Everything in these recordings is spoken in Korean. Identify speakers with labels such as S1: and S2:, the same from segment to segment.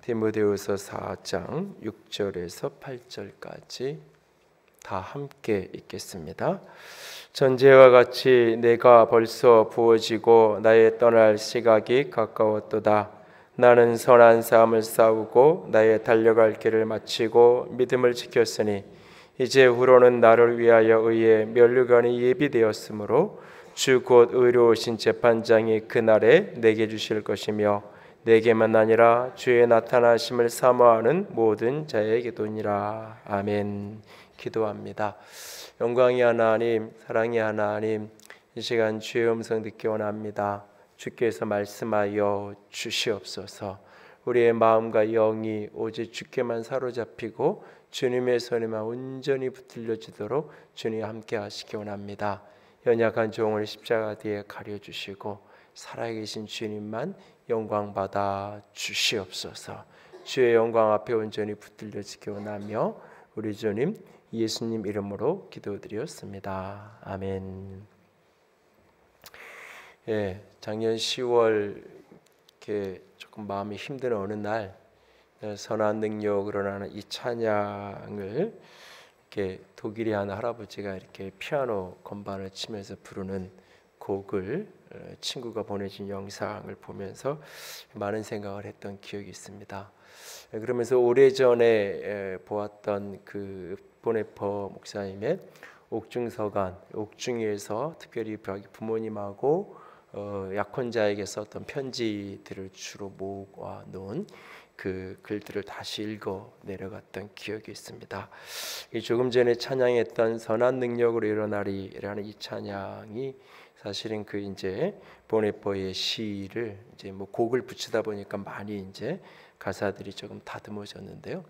S1: 디모데후서 4장 6절에서 8절까지 다 함께 읽겠습니다. 전제와 같이 내가 벌써 부어지고 나의 떠날 시각이 가까웠도다. 나는 선한 싸움을 싸우고 나의 달려갈 길을 마치고 믿음을 지켰으니 이제 후로는 나를 위하여 의의 면류관이 예비되었으므로 주 곧 의로우신 재판장이 그날에 내게 주실 것이며 내게만 아니라 주의 나타나심을 사모하는 모든 자에게도니라. 아멘. 기도합니다. 영광이 하나님, 사랑이 하나님, 이 시간 주의 음성 듣기 원합니다. 주께서 말씀하여 주시옵소서. 우리의 마음과 영이 오직 주께만 사로잡히고 주님의 손에만 온전히 붙들려지도록 주님 함께 하시기 원합니다. 연약한 종을 십자가 뒤에 가려주시고 살아계신 주님만 영광 받아 주시옵소서. 주의 영광 앞에 온전히 붙들려지기 원하며 우리 주님 예수님 이름으로 기도드렸습니다. 아멘. 작년 10월 이렇게 조금 마음이 힘든 어느 날 선한 능력으로 나는 이 찬양을 이렇게 독일의 한 할아버지가 이렇게 피아노 건반을 치면서 부르는 곡을 친구가 보내준 영상을 보면서 많은 생각을 했던 기억이 있습니다. 그러면서 오래전에 보았던 그 보네퍼 목사님의 옥중서간, 옥중에서 특별히 부모님하고 약혼자에게 썼던 편지들을 주로 모아놓은 그 글들을 다시 읽어 내려갔던 기억이 있습니다. 조금 전에 찬양했던 선한 능력으로 일어나리라는 이 찬양이 사실은 그 이제 보네퍼의 시를 이제 뭐 곡을 붙이다 보니까 많이 이제 가사들이 조금 다듬어졌는데요.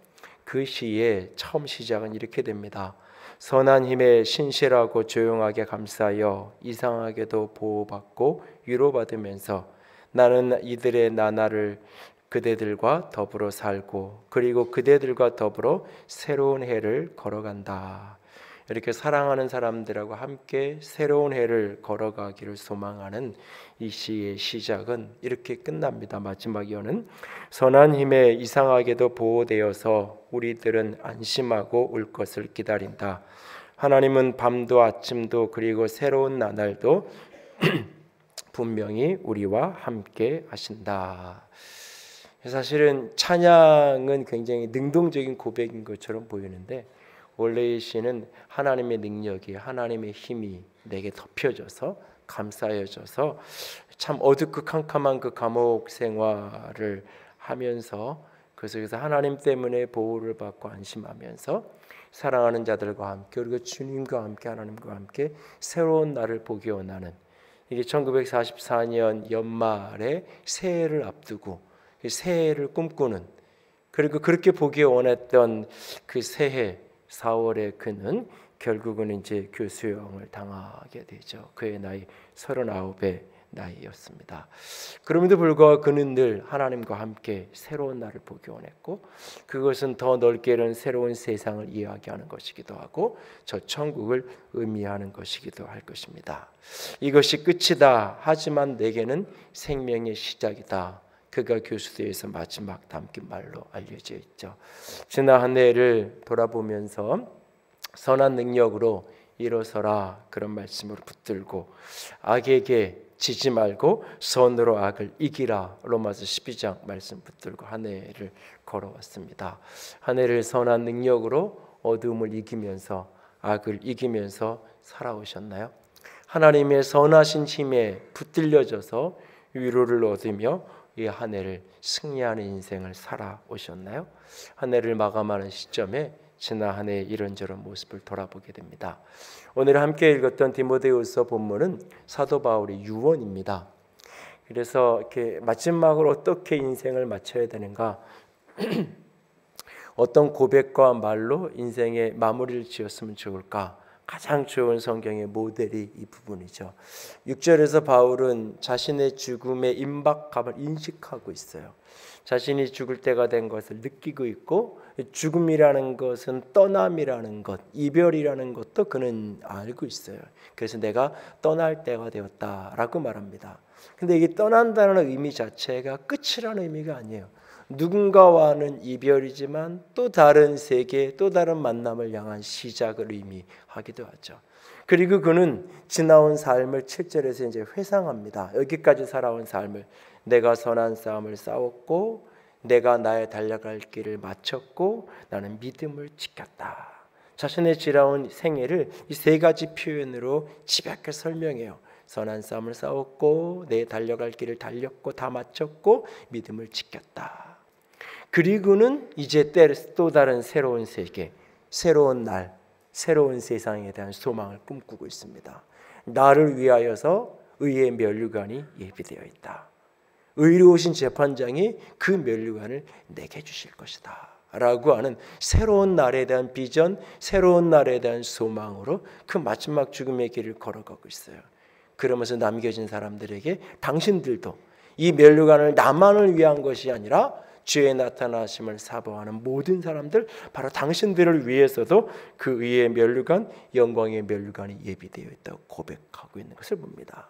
S1: 그 시의 처음 시작은 이렇게 됩니다. 선한 힘에 신실하고 조용하게 감싸여 이상하게도 보호받고 위로받으면서 나는 이들의 나날을 그대들과 더불어 살고 그리고 그대들과 더불어 새로운 해를 걸어간다. 이렇게 사랑하는 사람들하고 함께 새로운 해를 걸어가기를 소망하는 이 시의 시작은 이렇게 끝납니다. 마지막 여는 선한 힘에 이상하게도 보호되어서 우리들은 안심하고 올 것을 기다린다. 하나님은 밤도 아침도 그리고 새로운 나날도 분명히 우리와 함께 하신다. 사실은 찬양은 굉장히 능동적인 고백인 것처럼 보이는데 원래 이 시는 하나님의 능력이, 하나님의 힘이 내게 덮여져서 감싸여져서 참 어둡고 캄캄한 그 감옥 생활을 하면서 그 속에서 하나님 때문에 보호를 받고 안심하면서 사랑하는 자들과 함께 그리고 주님과 함께 하나님과 함께 새로운 날을 보기 원하는, 이게 1944년 연말에 새해를 앞두고 새해를 꿈꾸는, 그리고 그렇게 보기 원했던 그 새해 4월에 그는 결국은 이제 교수형을 당하게 되죠. 그의 나이 39의 나이였습니다. 그럼에도 불구하고 그는 늘 하나님과 함께 새로운 날을 보기 원했고 그것은 더 넓게는 새로운 세상을 이야기하는 것이기도 하고 저 천국을 의미하는 것이기도 할 것입니다. 이것이 끝이다. 하지만 내게는 생명의 시작이다. 그가 교수대에서 마지막 담긴 말로 알려져 있죠. 지난 한 해를 돌아보면서 선한 능력으로 일어서라 그런 말씀으로 붙들고 악에게 지지 말고 선으로 악을 이기라 로마서 12장 말씀 붙들고 한 해를 걸어왔습니다. 한 해를 선한 능력으로 어두움을 이기면서 악을 이기면서 살아오셨나요? 하나님의 선하신 힘에 붙들려져서 위로를 얻으며 이 한 해를 승리하는 인생을 살아오셨나요? 한 해를 마감하는 시점에 지난 한 해의 이런저런 모습을 돌아보게 됩니다. 오늘 함께 읽었던 디모데후서 본문은 사도 바울의 유언입니다. 그래서 이렇게 마지막으로 어떻게 인생을 마쳐야 되는가, 어떤 고백과 말로 인생의 마무리를 지었으면 좋을까, 가장 좋은 성경의 모델이 이 부분이죠. 6절에서 바울은 자신의 죽음의 임박감을 인식하고 있어요. 자신이 죽을 때가 된 것을 느끼고 있고 죽음이라는 것은 떠남이라는 것, 이별이라는 것도 그는 알고 있어요. 그래서 내가 떠날 때가 되었다라고 말합니다. 근데 이게 떠난다는 의미 자체가 끝이라는 의미가 아니에요. 누군가와는 이별이지만 또 다른 세계, 또 다른 만남을 향한 시작을 의미하기도 하죠. 그리고 그는 지나온 삶을 7절에서 이제 회상합니다. 여기까지 살아온 삶을, 내가 선한 싸움을 싸웠고 내가 나의 달려갈 길을 마쳤고 나는 믿음을 지켰다. 자신의 지나온 생애를 이 세 가지 표현으로 집약해 설명해요. 선한 싸움을 싸웠고 내 달려갈 길을 달렸고 다 마쳤고 믿음을 지켰다. 그리고는 이제 또 다른 새로운 세계, 새로운 날, 새로운 세상에 대한 소망을 꿈꾸고 있습니다. 나를 위하여서 의의 면류관이 예비되어 있다. 의로우신 재판장이 그 면류관을 내게 주실 것이다 라고 하는 새로운 날에 대한 비전, 새로운 날에 대한 소망으로 그 마지막 죽음의 길을 걸어가고 있어요. 그러면서 남겨진 사람들에게 당신들도 이 면류관을 나만을 위한 것이 아니라 주의 나타나심을 사모하는 모든 사람들, 바로 당신들을 위해서도 그 의의 면류관, 영광의 면류관이 예비되어 있다고 고백하고 있는 것을 봅니다.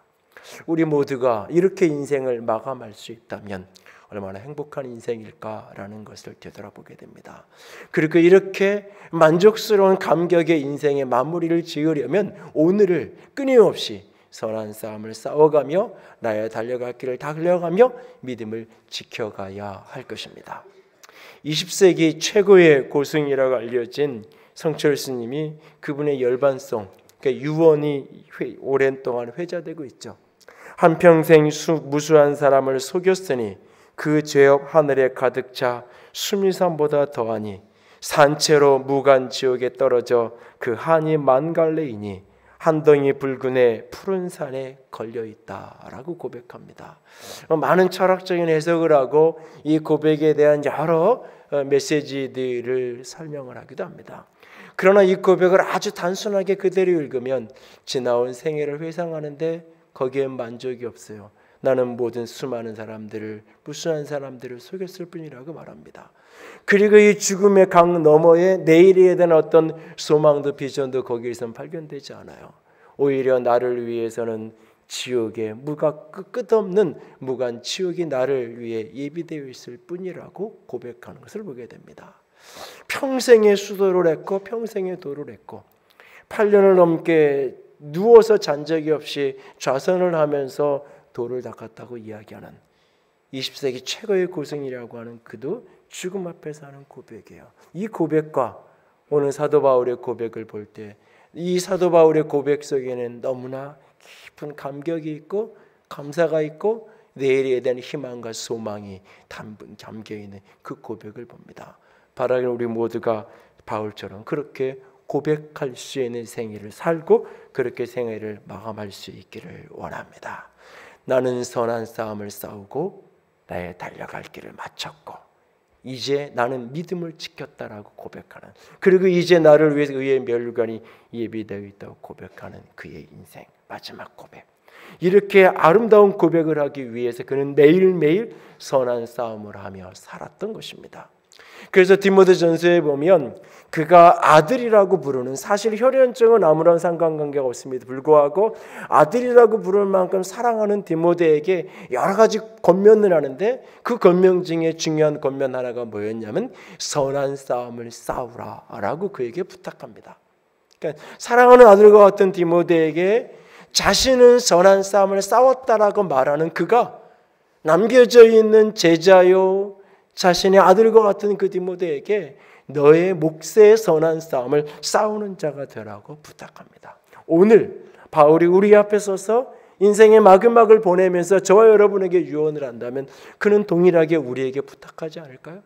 S1: 우리 모두가 이렇게 인생을 마감할 수 있다면 얼마나 행복한 인생일까라는 것을 되돌아보게 됩니다. 그리고 이렇게 만족스러운 감격의 인생의 마무리를 지으려면 오늘을 끊임없이 선한 싸움을 싸워가며 나의 달려갈 길을 달려가며 믿음을 지켜가야 할 것입니다. 20세기 최고의 고승이라고 알려진 성철 스님이 그분의 열반송, 그러니까 유언이 오랜 동안 회자되고 있죠. 한평생 무수한 사람을 속였으니 그 죄업 하늘에 가득 차 수미산보다 더하니 산채로 무간 지옥에 떨어져 그 한이 만갈래이니 한덩이 붉은에 푸른 산에 걸려있다라고 고백합니다. 많은 철학적인 해석을 하고 이 고백에 대한 여러 메시지들을 설명을 하기도 합니다. 그러나 이 고백을 아주 단순하게 그대로 읽으면 지나온 생애를 회상하는데 거기에 만족이 없어요. 나는 모든 수많은 사람들을, 무수한 사람들을 속였을 뿐이라고 말합니다. 그리고 이 죽음의 강 너머에 내일에 대한 어떤 소망도 비전도 거기에선 발견되지 않아요. 오히려 나를 위해서는 지옥에 끝없는 무간 지옥이 나를 위해 예비되어 있을 뿐이라고 고백하는 것을 보게 됩니다. 평생의 수도를 했고 평생의 도를 했고 8년을 넘게 누워서 잔 적이 없이 좌선을 하면서 도를 닦았다고 이야기하는 20세기 최고의 고승이라고 하는 그도 죽음 앞에서 하는 고백이에요. 이 고백과 오늘 사도 바울의 고백을 볼 때 이 사도 바울의 고백 속에는 너무나 깊은 감격이 있고 감사가 있고 내일에 대한 희망과 소망이 담겨있는 그 고백을 봅니다. 바라기는 우리 모두가 바울처럼 그렇게 고백할 수 있는 생애를 살고 그렇게 생애를 마감할 수 있기를 원합니다. 나는 선한 싸움을 싸우고 나의 달려갈 길을 마쳤고 이제 나는 믿음을 지켰다라고 고백하는, 그리고 이제 나를 위해서 의의 면류관이 예비되어 있다고 고백하는 그의 인생 마지막 고백. 이렇게 아름다운 고백을 하기 위해서 그는 매일매일 선한 싸움을 하며 살았던 것입니다. 그래서 디모데전서에 보면 그가 아들이라고 부르는, 사실 혈연증은 아무런 상관관계가 없음에도 불구하고 아들이라고 부를 만큼 사랑하는 디모데에게 여러 가지 권면을 하는데 그 권면 중에 중요한 권면 하나가 뭐였냐면 선한 싸움을 싸우라라고 그에게 부탁합니다. 그러니까 사랑하는 아들과 같은 디모데에게 자신은 선한 싸움을 싸웠다라고 말하는 그가 남겨져 있는 제자요 자신의 아들과 같은 그 디모데에게 너의 몫의 선한 싸움을 싸우는 자가 되라고 부탁합니다. 오늘 바울이 우리 앞에 서서 인생의 마지막을 보내면서 저와 여러분에게 유언을 한다면 그는 동일하게 우리에게 부탁하지 않을까요?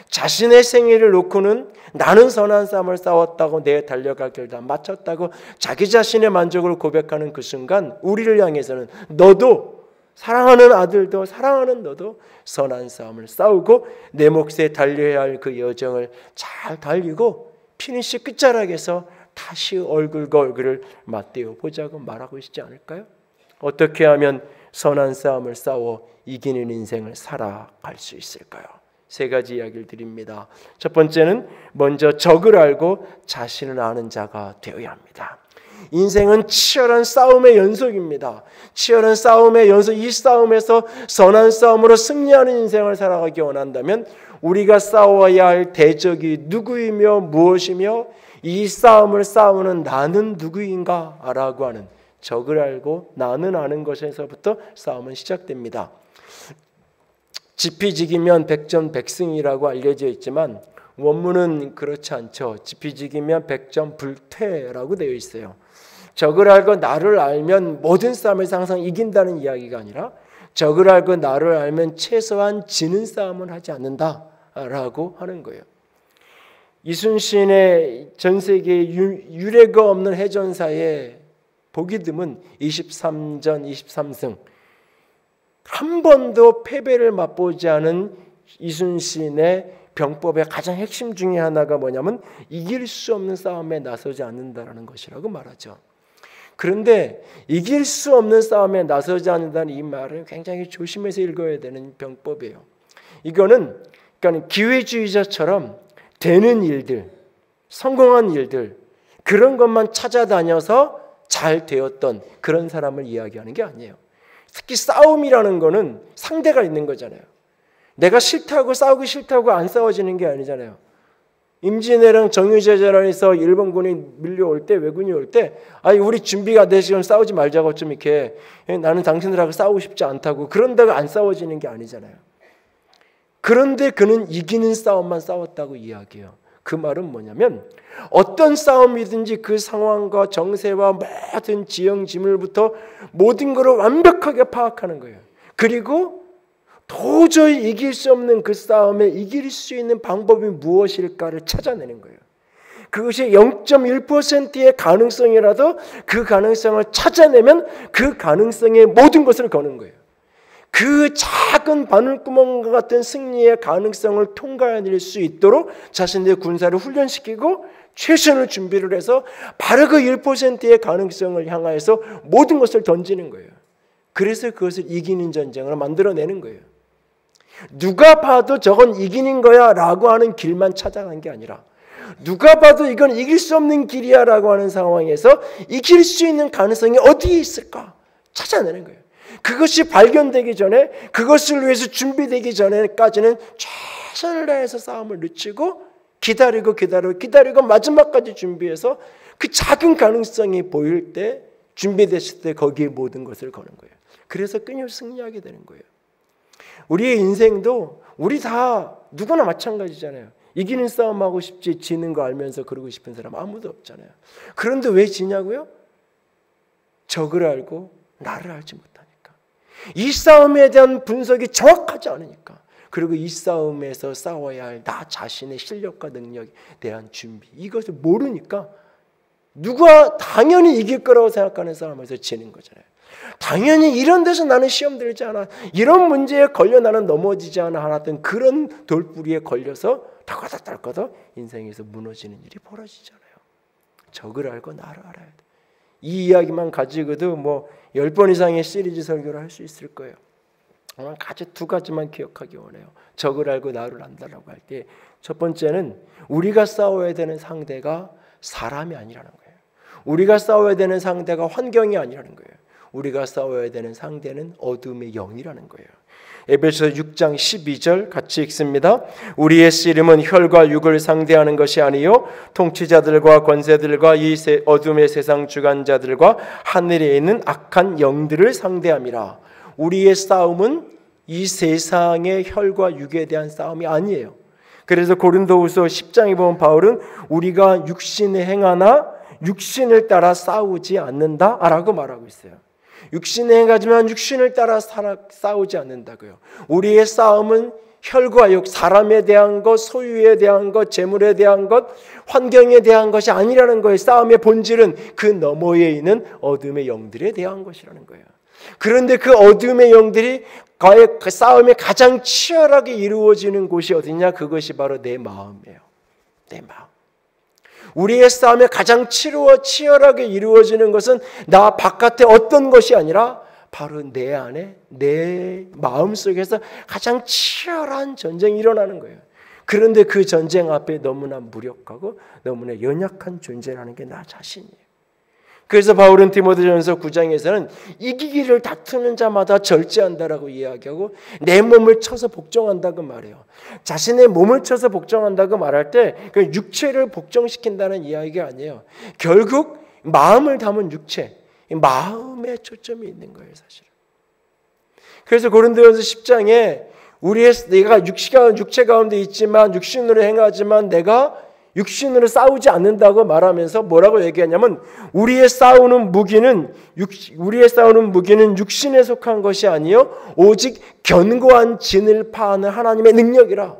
S1: 자신의 생애를 놓고는 나는 선한 싸움을 싸웠다고 내 달려갈 길 다 마쳤다고 자기 자신의 만족을 고백하는 그 순간 우리를 향해서는 너도, 사랑하는 아들도 사랑하는 너도 선한 싸움을 싸우고 내 몫에 달려야 할 그 여정을 잘 달리고 피니시 끝자락에서 다시 얼굴과 얼굴을 맞대어 보자고 말하고 있지 않을까요? 어떻게 하면 선한 싸움을 싸워 이기는 인생을 살아갈 수 있을까요? 세 가지 이야기를 드립니다. 첫 번째는 먼저 적을 알고 자신을 아는 자가 되어야 합니다. 인생은 치열한 싸움의 연속입니다. 치열한 싸움의 연속, 이 싸움에서 선한 싸움으로 승리하는 인생을 살아가기 원한다면 우리가 싸워야 할 대적이 누구이며 무엇이며 이 싸움을 싸우는 나는 누구인가 라고 하는 적을 알고 나는 아는 것에서부터 싸움은 시작됩니다. 지피지기면 백전백승이라고 알려져 있지만 원문은 그렇지 않죠. 지피지기면 백전불퇴라고 되어 있어요. 적을 알고 나를 알면 모든 싸움에서 항상 이긴다는 이야기가 아니라 적을 알고 나를 알면 최소한 지는 싸움은 하지 않는다라고 하는 거예요. 이순신의 전 세계 유례가 없는 해전사의 보기 드문 23전 23승, 한 번도 패배를 맛보지 않은 이순신의 병법의 가장 핵심 중에 하나가 뭐냐면 이길 수 없는 싸움에 나서지 않는다라는 것이라고 말하죠. 그런데 이길 수 없는 싸움에 나서지 않는다는 이 말은 굉장히 조심해서 읽어야 되는 병법이에요. 이거는 그러니까 기회주의자처럼 되는 일들, 성공한 일들, 그런 것만 찾아다녀서 잘 되었던 그런 사람을 이야기하는 게 아니에요. 특히 싸움이라는 거는 상대가 있는 거잖아요. 내가 싫다고 싸우기 싫다고 안 싸워지는 게 아니잖아요. 임진왜랑 정유재전에서 일본군이 밀려올 때, 왜군이 올 때, 아니 우리 준비가 돼 지금 싸우지 말자고 좀 이렇게 나는 당신들하고 싸우고 싶지 않다고 그런다고 안 싸워지는 게 아니잖아요. 그런데 그는 이기는 싸움만 싸웠다고 이야기해요. 그 말은 뭐냐면 어떤 싸움이든지 그 상황과 정세와 모든 지형지물부터 모든 것을 완벽하게 파악하는 거예요. 그리고 도저히 이길 수 없는 그 싸움에 이길 수 있는 방법이 무엇일까를 찾아내는 거예요. 그것이 0.1%의 가능성이라도 그 가능성을 찾아내면 그 가능성의 모든 것을 거는 거예요. 그 작은 바늘구멍과 같은 승리의 가능성을 통과해낼 수 있도록 자신의 군사를 훈련시키고 최선을 준비를 해서 바로 그 1%의 가능성을 향하여서 모든 것을 던지는 거예요. 그래서 그것을 이기는 전쟁으로 만들어내는 거예요. 누가 봐도 저건 이기는 거야 라고 하는 길만 찾아간 게 아니라 누가 봐도 이건 이길 수 없는 길이야 라고 하는 상황에서 이길 수 있는 가능성이 어디에 있을까 찾아내는 거예요. 그것이 발견되기 전에, 그것을 위해서 준비되기 전에까지는 최선을 다해서 싸움을 늦추고 기다리고 마지막까지 준비해서 그 작은 가능성이 보일 때, 준비됐을 때 거기에 모든 것을 거는 거예요. 그래서 끊임없이 승리하게 되는 거예요. 우리의 인생도 우리 다 누구나 마찬가지잖아요. 이기는 싸움 하고 싶지 지는 거 알면서 그러고 싶은 사람 아무도 없잖아요. 그런데 왜 지냐고요? 적을 알고 나를 알지 못하니까. 이 싸움에 대한 분석이 정확하지 않으니까. 그리고 이 싸움에서 싸워야 할 나 자신의 실력과 능력에 대한 준비, 이것을 모르니까 누가 당연히 이길 거라고 생각하는 싸움에서 지는 거잖아요. 당연히 이런 데서 나는 시험 들지 않아, 이런 문제에 걸려 나는 넘어지지 않아 하던 그런 돌뿌리에 걸려서 덜커덕 인생에서 무너지는 일이 벌어지잖아요. 적을 알고 나를 알아야 돼. 이 이야기만 가지고도 10번 이상의 시리즈 설교를 할 수 있을 거예요. 아주 두 가지만 기억하기 원해요. 적을 알고 나를 안다라고 할 때 첫 번째는 우리가 싸워야 되는 상대가 사람이 아니라는 거예요. 우리가 싸워야 되는 상대가 환경이 아니라는 거예요. 우리가 싸워야 되는 상대는 어둠의 영이라는 거예요. 에베소서 6장 12절 같이 읽습니다. 우리의 씨름은 혈과 육을 상대하는 것이 아니요 통치자들과 권세들과 이 어둠의 세상 주관자들과 하늘에 있는 악한 영들을 상대함이라. 우리의 싸움은 이 세상의 혈과 육에 대한 싸움이 아니에요. 그래서 고린도후서 10장에 보면 바울은 우리가 육신에 행하나 육신을 따라 싸우지 않는다라고 말하고 있어요. 육신에 행하지만 육신을 따라 싸우지 않는다고요. 우리의 싸움은 혈과 육, 사람에 대한 것, 소유에 대한 것, 재물에 대한 것, 환경에 대한 것이 아니라는 거예요. 싸움의 본질은 그 너머에 있는 어둠의 영들에 대한 것이라는 거예요. 그런데 그 어둠의 영들이 그 싸움이 가장 치열하게 이루어지는 곳이 어디냐? 그것이 바로 내 마음이에요. 내 마음. 우리의 싸움이 가장 치열하게 이루어지는 것은 나 바깥에 어떤 것이 아니라 바로 내 안에, 내 마음속에서 가장 치열한 전쟁이 일어나는 거예요. 그런데 그 전쟁 앞에 너무나 무력하고 너무나 연약한 존재라는 게 나 자신이에요. 그래서 바울은 디모데전서 9장에서는 이기기를 다투는 자마다 절제한다라고 이야기하고 내 몸을 쳐서 복종한다고 말해요. 자신의 몸을 쳐서 복종한다고 말할 때 그 육체를 복종시킨다는 이야기가 아니에요. 결국 마음을 담은 육체, 마음에 초점이 있는 거예요, 사실은. 그래서 고린도전서 10장에 내가 육체 가운데 있지만 육신으로 행하지만 내가 육신으로 싸우지 않는다고 말하면서 뭐라고 얘기하냐면 우리의 싸우는 무기는 육신에 속한 것이 아니요 오직 견고한 진을 파하는 하나님의 능력이라.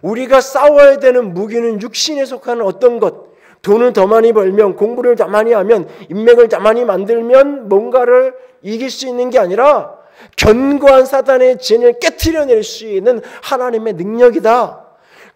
S1: 우리가 싸워야 되는 무기는 육신에 속하는 어떤 것, 돈을 더 많이 벌면, 공부를 더 많이 하면, 인맥을 더 많이 만들면 뭔가를 이길 수 있는 게 아니라 견고한 사단의 진을 깨트려낼 수 있는 하나님의 능력이다.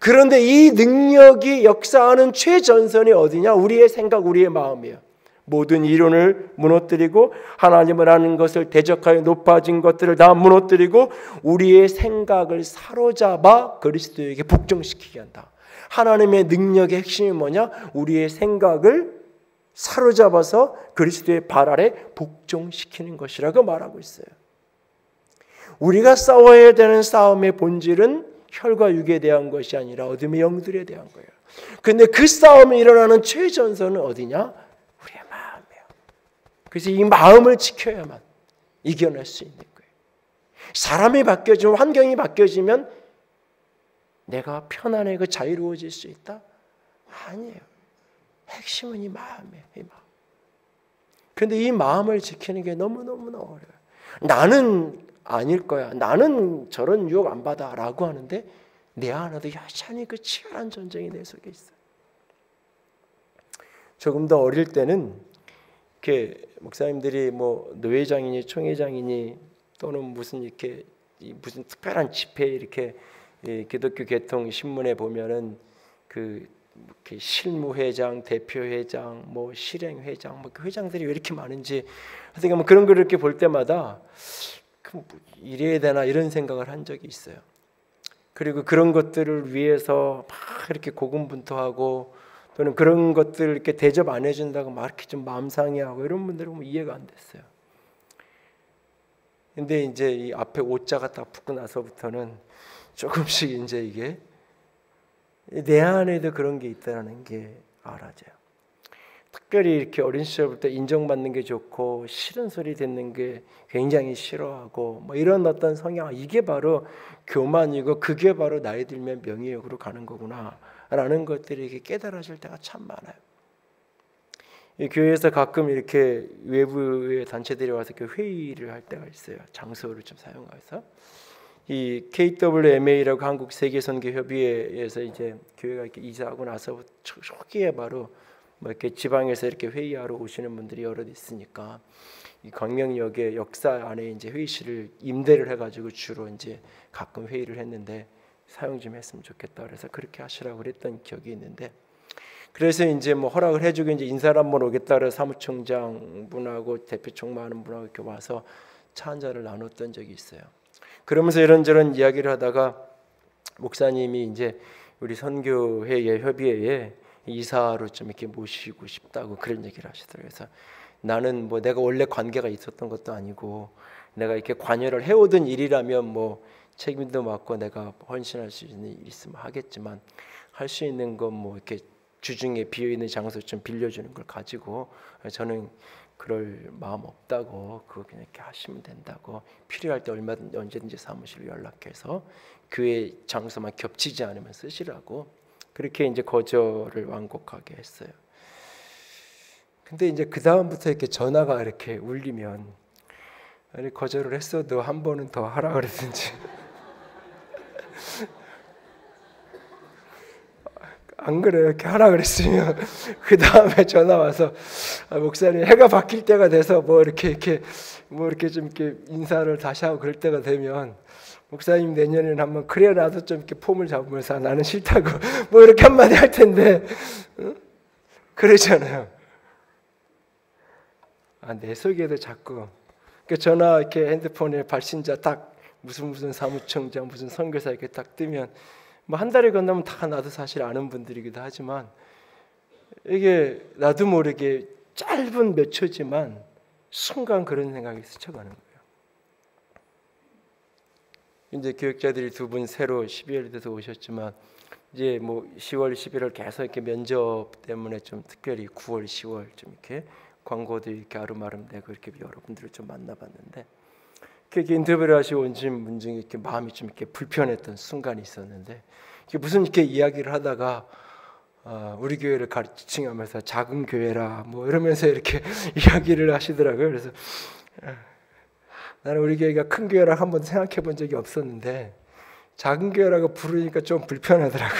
S1: 그런데 이 능력이 역사하는 최전선이 어디냐? 우리의 생각, 우리의 마음이에요. 모든 이론을 무너뜨리고 하나님을 아는 것을 대적하여 높아진 것들을 다 무너뜨리고 우리의 생각을 사로잡아 그리스도에게 복종시키게 한다. 하나님의 능력의 핵심이 뭐냐? 우리의 생각을 사로잡아서 그리스도의 발 아래 복종시키는 것이라고 말하고 있어요. 우리가 싸워야 되는 싸움의 본질은 혈과 육에 대한 것이 아니라 어둠의 영들에 대한 거예요. 그런데 그 싸움이 일어나는 최전선은 어디냐? 우리의 마음이에요. 그래서 이 마음을 지켜야만 이겨낼 수 있는 거예요. 사람이 바뀌어지면, 환경이 바뀌어지면 내가 편안하고 자유로워질 수 있다? 아니에요. 핵심은 이 마음이에요. 이 마음. 그런데 이 마음을 지키는 게 너무너무 어려워요. 나는 아닐 거야. 나는 저런 유혹 안 받아 라고 하는데 내 안에도 여전히 그 치열한 전쟁이 내 속에 있어요. 조금 더 어릴 때는 이렇게 목사님들이 뭐 노회장이니 총회장이니 또는 무슨 이렇게 무슨 특별한 집회 이렇게 기독교 개통 신문에 보면은 그 이렇게 실무회장, 대표회장, 뭐 실행회장, 뭐 그 회장들이 왜 이렇게 많은지 하여튼 뭐 그런 걸 이렇게 볼 때마다 이래야 되나 이런 생각을 한 적이 있어요. 그리고 그런 것들을 위해서 막 이렇게 고군분투하고 또는 그런 것들을 이렇게 대접 안 해준다고 막 이렇게 좀 마음 상해하고 이런 분들은 뭐 이해가 안 됐어요. 근데 이제 이 앞에 오자가 딱 붙고 나서부터는 조금씩 이제 이게 내 안에도 그런 게 있다는 게 알아져요. 특별히 이렇게 어린 시절부터 인정받는 게 좋고 싫은 소리 듣는 게 굉장히 싫어하고 뭐 이런 어떤 성향, 이게 바로 교만이고 그게 바로 나이 들면 명예욕으로 가는 거구나라는 것들이 이렇게 깨달아질 때가 참 많아요. 이 교회에서 가끔 이렇게 외부의 단체들이 와서 이렇게 회의를 할 때가 있어요. 장소를 좀 사용해서 이 KWMA라고 한국 세계선교협의회에서 이제 교회가 이렇게 이사하고 나서 초기에 바로 뭐 이렇게 지방에서 이렇게 회의하러 오시는 분들이 여러 있으니까 이 광명역의 역사 안에 이제 회의실을 임대를 해가지고 주로 이제 가끔 회의를 했는데 사용 좀 했으면 좋겠다 그래서 그렇게 하시라고 그랬던 기억이 있는데 그래서 이제 뭐 허락을 해주고 이제 인사를 한번 오겠다 그래서 사무총장 분하고 대표 총무하는 분하고 이렇게 와서 차 한 잔을 나눴던 적이 있어요. 그러면서 이런저런 이야기를 하다가 목사님이 이제 우리 선교회 협의회에 이사로 좀 이렇게 모시고 싶다고 그런 얘기를 하시더라고요. 그래서 나는 뭐 내가 원래 관계가 있었던 것도 아니고 내가 이렇게 관여를 해오던 일이라면 뭐 책임도 맡고 내가 헌신할 수 있는 일 있으면 하겠지만 할 수 있는 건 뭐 이렇게 주중에 비어 있는 장소 좀 빌려주는 걸 가지고 저는 그럴 마음 없다고 그거 그냥 이렇게 하시면 된다고 필요할 때 얼마든지 언제든지 사무실로 연락해서 교회 장소만 겹치지 않으면 쓰시라고 그렇게 이제 거절을 완곡하게 했어요. 근데 이제 그 다음부터 이렇게 전화가 이렇게 울리면 아니 거절을 했어도 한 번은 더 하라 그랬든지 안 그래요? 이렇게 하라 그랬으면 그 다음에 전화 와서 목사님 해가 바뀔 때가 돼서 뭐 이렇게 좀 이렇게 인사를 다시 하고 그럴 때가 되면 목사님 내년에는 한번 그래 나도 좀 이렇게 폼을 잡으면서 나는 싫다고 뭐 이렇게 한마디 할 텐데 그러잖아요. 내 속에도 자꾸 전화 이렇게 핸드폰에 발신자 딱 무슨 사무총장 무슨 선교사 이렇게 딱 뜨면 뭐 한 달이 건너면 다 나도 사실 아는 분들이기도 하지만 이게 나도 모르게 짧은 몇 초지만 순간 그런 생각이 스쳐가는 거예요. 이제 교육자들이 두 분 새로 12월에 돼서 오셨지만 이제 뭐 10월, 11월 계속 이렇게 면접 때문에 좀 특별히 9월, 10월 좀 이렇게 광고도 이렇게 아름아름되고 이렇게 여러분들을 좀 만나봤는데 이렇게 인터뷰를 하시고 오신 분 중에 이렇게 마음이 좀 이렇게 불편했던 순간이 있었는데 이게 무슨 이렇게 이야기를 하다가 우리 교회를 가르치면서 작은 교회라 뭐 이러면서 이렇게 이야기를 하시더라고요. 그래서 나는 우리 교회가 큰 교회라 한 번도 생각해 본 적이 없었는데 작은 교회라고 부르니까 좀 불편하더라고요.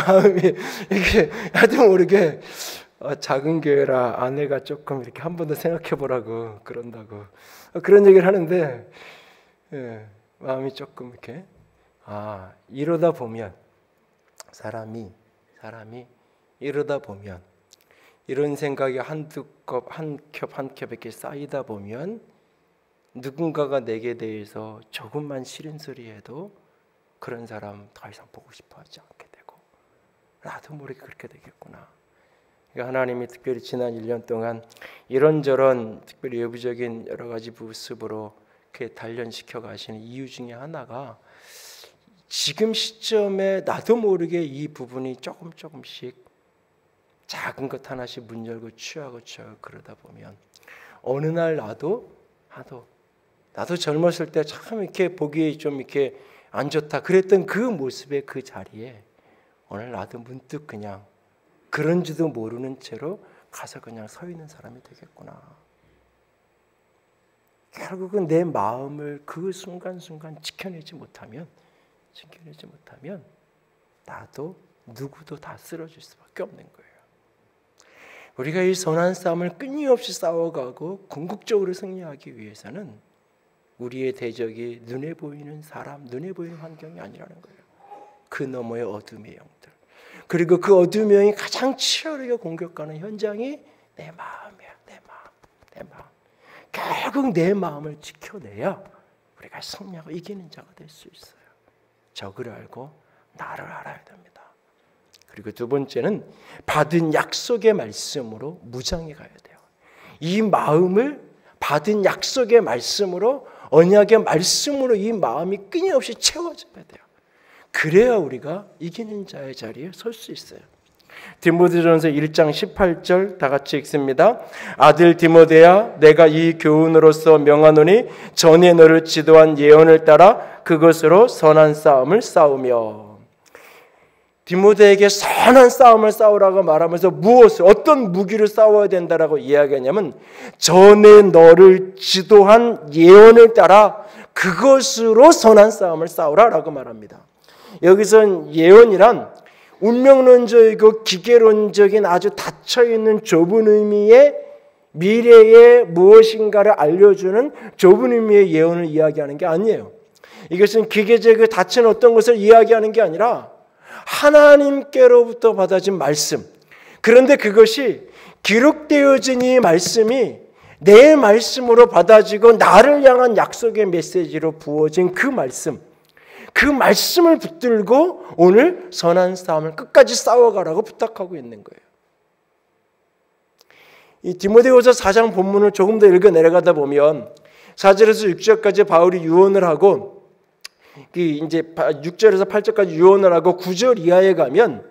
S1: 마음이 이렇게 하여튼 모르게 작은 교회라 아내가 조금 이렇게 한 번 더 생각해 보라고 그런다고 그런 얘기를 하는데 마음이 조금 이렇게 이러다 보면 사람이 이러다 보면 이런 생각이 한두 컵 한 겹 이렇게 쌓이다 보면 누군가가 내게 대해서 조금만 싫은 소리 해도 그런 사람 더 이상 보고 싶어 하지 않게 되고 나도 모르게 그렇게 되겠구나. 그러니까 하나님이 특별히 지난 1년 동안 이런저런 특별히 외부적인 여러 가지 모습으로 그렇게 단련시켜 가시는 이유 중에 하나가 지금 시점에 나도 모르게 이 부분이 조금씩 작은 것 하나씩 문 열고 취하고 그러다 보면 어느 날 나도 젊었을 때 참 이렇게 보기 좀 이렇게 안 좋다 그랬던 그 모습의 그 자리에 오늘 나도 문득 그냥 그런지도 모르는 채로 가서 그냥 서 있는 사람이 되겠구나. 결국은 내 마음을 그 순간순간 지켜내지 못하면 나도 누구도 다 쓰러질 수밖에 없는 거예요. 우리가 이 선한 싸움을 끊임없이 싸워가고 궁극적으로 승리하기 위해서는 우리의 대적이 눈에 보이는 사람, 눈에 보이는 환경이 아니라는 거예요. 그 너머의 어둠의 영들. 그리고 그 어둠의 영이 가장 치열하게 공격하는 현장이 내 마음이야. 내 마음. 결국 내 마음을 지켜내야 우리가 승리하고 이기는 자가 될 수 있어요. 적을 알고 나를 알아야 됩니다. 그리고 두 번째는 받은 약속의 말씀으로 무장해 가야 돼요. 이 마음을 받은 약속의 말씀으로 언약의 말씀으로 이 마음이 끊임없이 채워져야 돼요. 그래야 우리가 이기는 자의 자리에 설 수 있어요. 디모데전서 1장 18절 다 같이 읽습니다. 아들 디모데야 내가 이 교훈으로서 명하노니 전에 너를 지도한 예언을 따라 그것으로 선한 싸움을 싸우며. 디모데에게 선한 싸움을 싸우라고 말하면서 어떤 무기를 싸워야 된다라고 이야기하냐면 전에 너를 지도한 예언을 따라 그것으로 선한 싸움을 싸우라라고 말합니다. 여기선 예언이란 운명론적이고 기계론적인 아주 닫혀있는 좁은 의미의 미래의 무엇인가를 알려주는 좁은 의미의 예언을 이야기하는 게 아니에요. 이것은 기계적이고 닫힌 어떤 것을 이야기하는 게 아니라 하나님께로부터 받아진 말씀. 그런데 그것이 기록되어진 이 말씀이 내 말씀으로 받아지고 나를 향한 약속의 메시지로 부어진 그 말씀을 붙들고 오늘 선한 싸움을 끝까지 싸워가라고 부탁하고 있는 거예요. 이 디모데후서 4장 본문을 조금 더 읽어 내려가다 보면 4절에서 6절까지 바울이 유언을 하고 이제 6절에서 8절까지 유언을 하고 9절 이하에 가면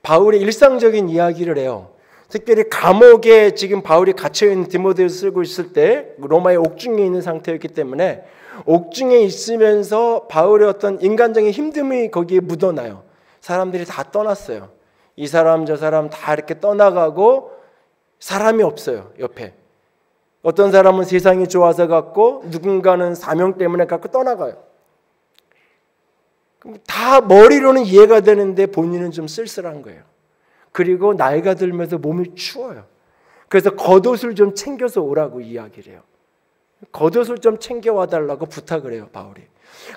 S1: 바울의 일상적인 이야기를 해요. 특별히 감옥에 지금 바울이 갇혀있는 디모데후서 쓰고 있을 때 로마의 옥중에 있는 상태였기 때문에 옥중에 있으면서 바울의 어떤 인간적인 힘듦이 거기에 묻어나요. 사람들이 다 떠났어요. 이 사람 저 사람 다 이렇게 떠나가고 사람이 없어요. 옆에 어떤 사람은 세상이 좋아서 갔고 누군가는 사명 때문에 갖고 떠나가요. 다 머리로는 이해가 되는데 본인은 좀 쓸쓸한 거예요. 그리고 나이가 들면서 몸이 추워요. 그래서 겉옷을 좀 챙겨서 오라고 이야기를 해요. 겉옷을 좀 챙겨와 달라고 부탁을 해요, 바울이.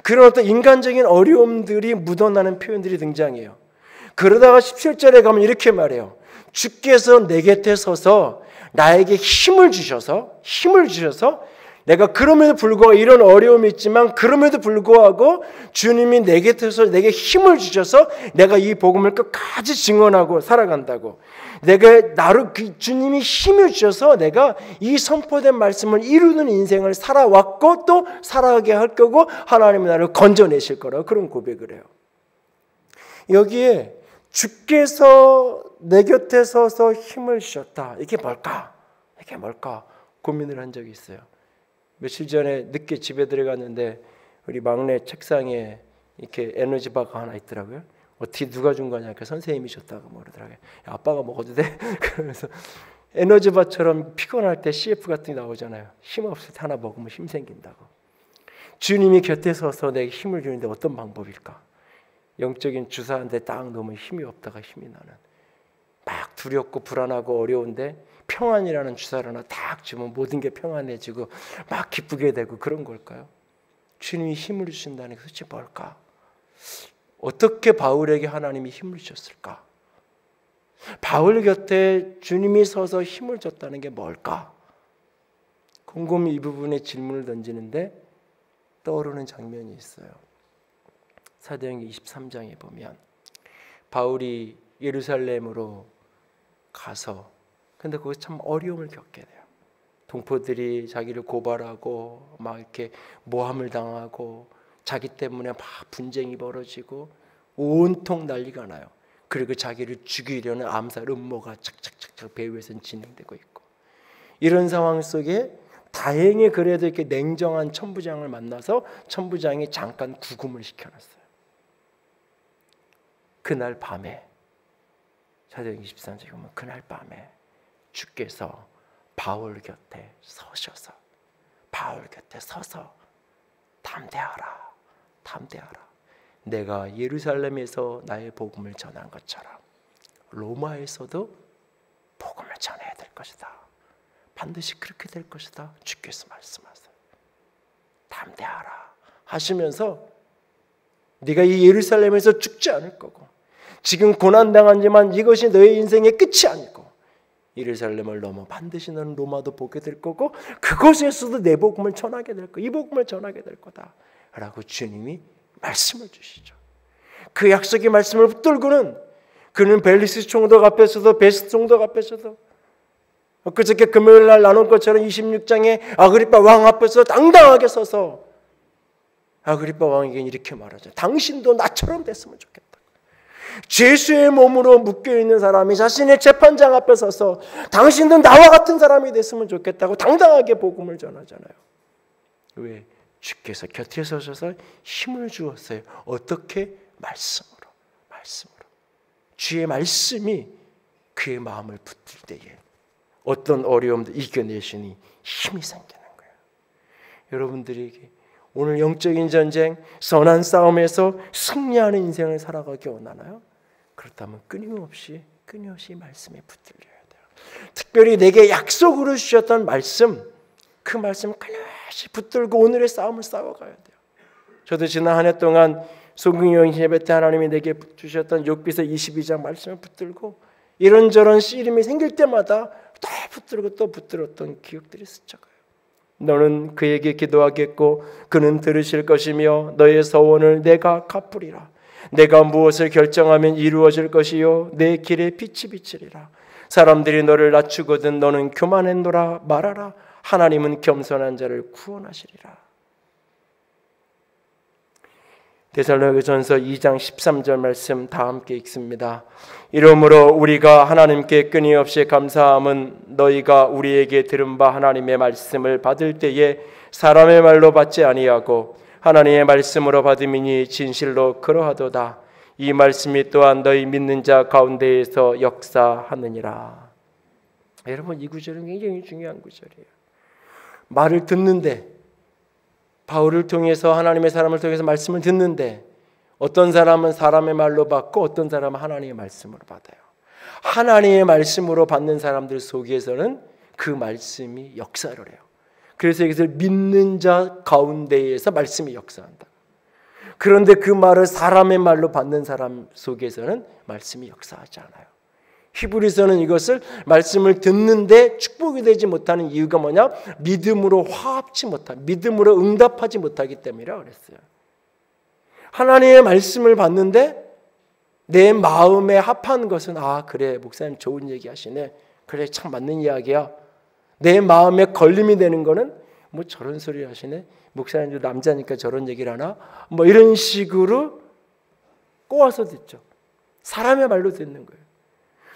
S1: 그런 어떤 인간적인 어려움들이 묻어나는 표현들이 등장해요. 그러다가 17절에 가면 이렇게 말해요. 주께서 내 곁에 서서 나에게 힘을 주셔서 내가 그럼에도 불구하고 이런 어려움이 있지만 그럼에도 불구하고 주님이 내 곁에서 내게 힘을 주셔서 내가 이 복음을 끝까지 증언하고 살아간다고. 내가 나를 주님이 힘을 주셔서 내가 이 선포된 말씀을 이루는 인생을 살아왔고 또 살아가게 할 거고 하나님은 나를 건져내실 거라고 그런 고백을 해요. 여기에 주께서 내 곁에 서서 힘을 주셨다. 이게 뭘까? 이게 뭘까? 고민을 한 적이 있어요. 며칠 전에 늦게 집에 들어갔는데 우리 막내 책상에 이렇게 에너지바가 하나 있더라고요. 어떻게 누가 준 거냐? 그 선생님이 줬다고 그러더라고요. 아빠가 먹어도 돼? 그러면서 에너지바처럼 피곤할 때 CF 같은 게 나오잖아요. 힘 없을 때 하나 먹으면 힘 생긴다고. 주님이 곁에 서서 내게 힘을 주는데 어떤 방법일까? 영적인 주사한테 딱 놓으면 힘이 없다가 힘이 나는, 막 두렵고 불안하고 어려운데 평안이라는 주사를 하나 딱 주면 모든 게 평안해지고 막 기쁘게 되고 그런 걸까요? 주님이 힘을 주신다는 게 도대체 뭘까? 어떻게 바울에게 하나님이 힘을 주셨을까? 바울 곁에 주님이 서서 힘을 줬다는 게 뭘까? 곰곰이 이 부분에 질문을 던지는데 떠오르는 장면이 있어요. 사도행전 23장에 보면 바울이 예루살렘으로 가서, 근데 거기서 참 어려움을 겪게 돼요. 동포들이 자기를 고발하고 막 이렇게 모함을 당하고 자기 때문에 막 분쟁이 벌어지고 온통 난리가 나요. 그리고 자기를 죽이려는 암살 음모가 착착착착 배후에서는 진행되고 있고, 이런 상황 속에 다행히 그래도 이렇게 냉정한 천부장을 만나서 천부장이 잠깐 구금을 시켜놨어요. 그날 밤에, 사도행전 23장에 보면 그날 밤에 주께서 바울 곁에 서셔서, 바울 곁에 서서 담대하라, 담대하라. 내가 예루살렘에서 나의 복음을 전한 것처럼 로마에서도 복음을 전해야 될 것이다. 반드시 그렇게 될 것이다. 주께서 말씀하세요. 담대하라 하시면서 네가 이 예루살렘에서 죽지 않을 거고, 지금 고난당하지만 이것이 너의 인생의 끝이 아니고 예루살렘을 넘어 반드시 너는 로마도 보게 될 거고 그곳에서도 내 복음을 전하게 될 거, 이 복음을 전하게 될 거다 라고 주님이 말씀을 주시죠. 그 약속의 말씀을 붙들고는 그는 벨리스 총독 앞에서도 베스트 총독 앞에서도 그저께 금요일 날 나눈 것처럼 26장에 아그리빠 왕 앞에서 당당하게 서서 아그리빠 왕에게 이렇게 말하죠. 당신도 나처럼 됐으면 좋겠다. 죄수의 몸으로 묶여있는 사람이 자신의 재판장 앞에 서서 당신도 나와 같은 사람이 됐으면 좋겠다고 당당하게 복음을 전하잖아요. 왜? 주께서 곁에 서셔서 힘을 주었어요. 어떻게? 말씀으로. 주의 말씀이 그의 마음을 붙들 때에 어떤 어려움도 이겨내시니 힘이 생기는 거예요. 여러분들에게 오늘 영적인 전쟁, 선한 싸움에서 승리하는 인생을 살아가기 원하나요? 그렇다면 끊임없이 말씀에 붙들려야 돼요. 특별히 내게 약속으로 주셨던 말씀, 그 말씀 끊임없이 붙들고 오늘의 싸움을 싸워가야 돼요. 저도 지난 한 해 동안 소경영 예배 때 하나님이 내게 주셨던 욥기서 22장 말씀을 붙들고 이런저런 씨름이 생길 때마다 또 붙들었던 기억들이 스쳐가요. 너는 그에게 기도하겠고 그는 들으실 것이며 너의 서원을 내가 갚으리라. 내가 무엇을 결정하면 이루어질 것이요 내 길에 빛이 비치리라. 사람들이 너를 낮추거든 너는 교만했노라 말하라. 하나님은 겸손한 자를 구원하시리라. 데살로니가전서 2장 13절 말씀 다 함께 읽습니다. 이러므로 우리가 하나님께 끊임없이 감사함은 너희가 우리에게 들은 바 하나님의 말씀을 받을 때에 사람의 말로 받지 아니하고 하나님의 말씀으로 받음이니 진실로 그러하도다. 이 말씀이 또한 너희 믿는 자 가운데에서 역사하느니라. 여러분, 이 구절은 굉장히 중요한 구절이에요. 말을 듣는데, 바울을 통해서 하나님의 사람을 통해서 말씀을 듣는데 어떤 사람은 사람의 말로 받고 어떤 사람은 하나님의 말씀으로 받아요. 하나님의 말씀으로 받는 사람들 속에서는 그 말씀이 역사를 해요. 그래서 여기서 믿는 자 가운데에서 말씀이 역사한다. 그런데 그 말을 사람의 말로 받는 사람 속에서는 말씀이 역사하지 않아요. 히브리서는 이것을 말씀을 듣는데 축복이 되지 못하는 이유가 뭐냐? 믿음으로 화합치 못한, 믿음으로 응답하지 못하기 때문이라 그랬어요. 하나님의 말씀을 받는데 내 마음에 합한 것은 그래 목사님 좋은 얘기 하시네. 그래 참 맞는 이야기야. 내 마음에 걸림이 되는 거는 뭐 저런 소리 하시네. 목사님도 남자니까 저런 얘기를 하나? 뭐 이런 식으로 꼬아서 듣죠. 사람의 말로 듣는 거예요.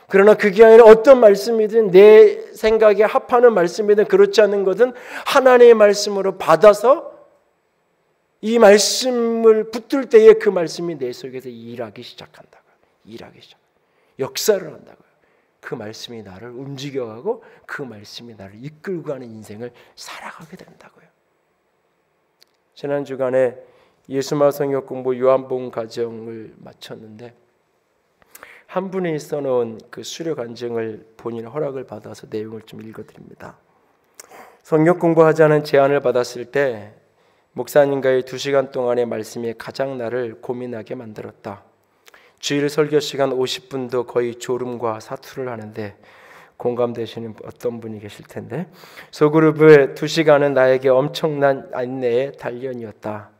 S1: 그러나 그게 아니라 어떤 말씀이든 내 생각에 합하는 말씀이든 그렇지 않은 것은 하나님의 말씀으로 받아서 이 말씀을 붙들 때에 그 말씀이 내 속에서 일하기 시작한다고요. 일하기 시작. 역사를 한다고요. 그 말씀이 나를 움직여가고 그 말씀이 나를 이끌고 가는 인생을 살아가게 된다고요. 지난 주간에 예수마 성역 공부 요한복음 과정을 마쳤는데 한 분이 써놓은 그 수료 간증을 본인 허락을 받아서 내용을 좀 읽어드립니다. 성역 공부하자는 제안을 받았을 때 목사님과의 2시간 동안의 말씀이 가장 나를 고민하게 만들었다. 주일 설교 시간 50분도 거의 졸음과 사투를 하는데 공감되시는 어떤 분이 계실 텐데 소그룹의 2시간은 나에게 엄청난 인내의 단련이었다.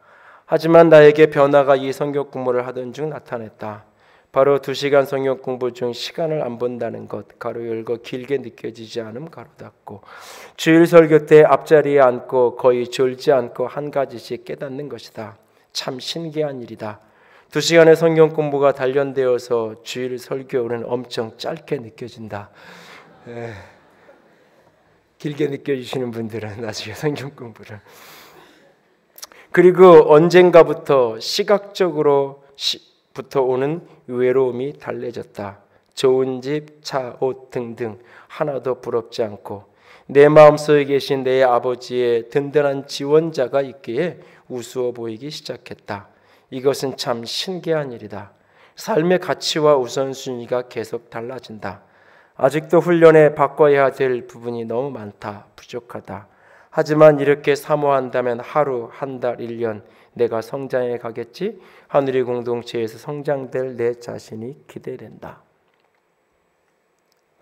S1: 하지만 나에게 변화가 이 성경 공부를 하던 중 나타났다. 바로 2시간 성경 공부 중 시간을 안 본다는 것, 가로 열고 길게 느껴지지 않음 가로 닫고 주일 설교 때 앞자리에 앉고 거의 졸지 않고 한 가지씩 깨닫는 것이다. 참 신기한 일이다. 2시간의 성경 공부가 단련되어서 주일 설교는 엄청 짧게 느껴진다. 길게 느껴지시는 분들은 나중에 성경 공부를 그리고 언젠가부터 시각적으로부터 오는 외로움이 달래졌다. 좋은 집, 차, 옷 등등 하나도 부럽지 않고 내 마음속에 계신 내 아버지의 든든한 지원자가 있기에 우스워 보이기 시작했다. 이것은 참 신기한 일이다. 삶의 가치와 우선순위가 계속 달라진다. 아직도 훈련에 바꿔야 될 부분이 너무 많다. 부족하다. 하지만 이렇게 사모한다면 하루, 한 달, 1년 내가 성장해 가겠지? 하늘의 공동체에서 성장될 내 자신이 기대된다.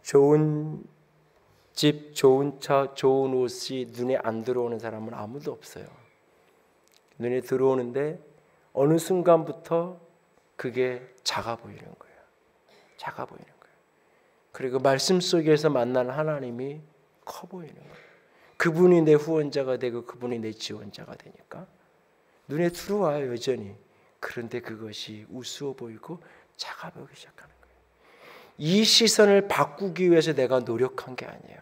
S1: 좋은 집, 좋은 차, 좋은 옷이 눈에 안 들어오는 사람은 아무도 없어요. 눈에 들어오는데 어느 순간부터 그게 작아 보이는 거예요. 작아 보이는 거예요. 그리고 말씀 속에서 만난 하나님이 커 보이는 거예요. 그분이 내 후원자가 되고 그분이 내 지원자가 되니까 눈에 들어와요 여전히. 그런데 그것이 우스워 보이고 작아 보이기 시작하는 거예요. 이 시선을 바꾸기 위해서 내가 노력한 게 아니에요.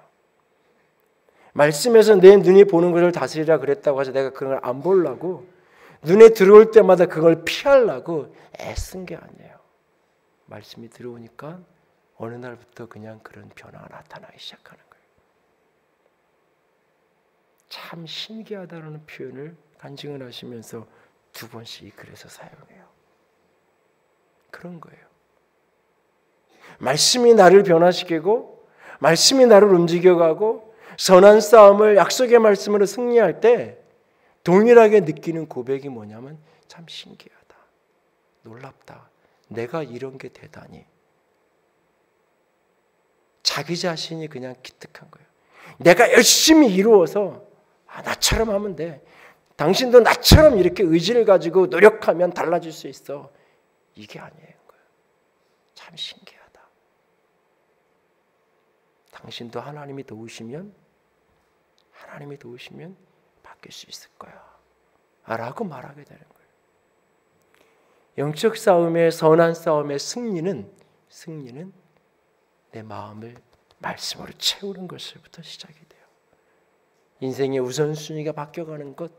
S1: 말씀에서 내 눈이 보는 것을 다스리라 그랬다고 해서 내가 그걸 안 보려고 눈에 들어올 때마다 그걸 피하려고 애쓴 게 아니에요. 말씀이 들어오니까 어느 날부터 그냥 그런 변화가 나타나기 시작하는 거예요. 참 신기하다는 표현을 간증을 하시면서 2번씩 그래서 사용해요. 그런 거예요. 말씀이 나를 변화시키고 말씀이 나를 움직여가고 선한 싸움을 약속의 말씀으로 승리할 때 동일하게 느끼는 고백이 뭐냐면 참 신기하다. 놀랍다. 내가 이런 게 되다니. 자기 자신이 그냥 기특한 거예요. 내가 열심히 이루어서 나처럼 하면 돼. 당신도 나처럼 이렇게 의지를 가지고 노력하면 달라질 수 있어. 이게 아니에요. 참 신기하다. 당신도 하나님이 도우시면 바뀔 수 있을 거야. 라고 말하게 되는 거예요. 영적 싸움의 선한 싸움의 승리는 내 마음을 말씀으로 채우는 것부터 시작이 돼요. 인생의 우선순위가 바뀌어가는 것,